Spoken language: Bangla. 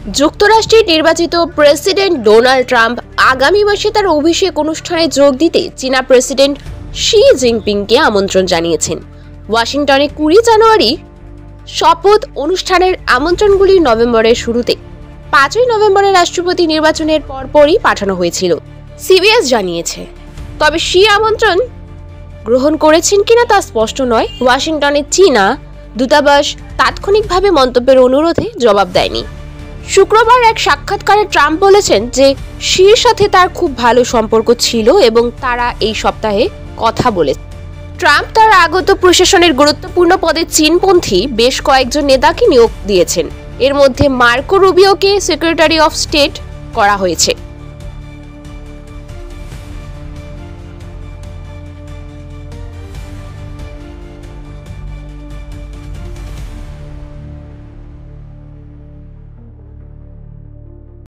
যুক্তরাষ্ট্রের নির্বাচিত প্রেসিডেন্ট ডোনাল্ড ট্রাম্প আগামী মাসে তার অভিষেক অনুষ্ঠানে যোগ দিতে চীনা প্রেসিডেন্ট শি জিনপিংকে আমন্ত্রণ জানিয়েছেন। ওয়াশিংটনে 20 জানুয়ারি শপথ অনুষ্ঠানের আমন্ত্রণগুলি নভেম্বরের শুরুতে 5 নভেম্বরের রাষ্ট্রপতি নির্বাচনের পরপরই পাঠানো হয়েছিল, সিবিএস জানিয়েছে। তবে শি আমন্ত্রণ গ্রহণ করেছেন কিনা তা স্পষ্ট নয়। ওয়াশিংটনের চীনা দূতাবাস তাৎক্ষণিকভাবে মন্তব্যের অনুরোধে জবাব দেয়নি। শুক্রবার এক সাক্ষাৎকারে ট্রাম্প বলেছেন যে শির সাথে তার খুব ভালো সম্পর্ক ছিল এবং তারা এই সপ্তাহে কথা বলেছে। ট্রাম্প তার আগত প্রশাসনের গুরুত্বপূর্ণ পদে চীনপন্থী বেশ কয়েকজন নেতাকে নিয়োগ দিয়েছেন। এর মধ্যে মার্কো রুবিওকে সেক্রেটারি অফ স্টেট করা হয়েছে।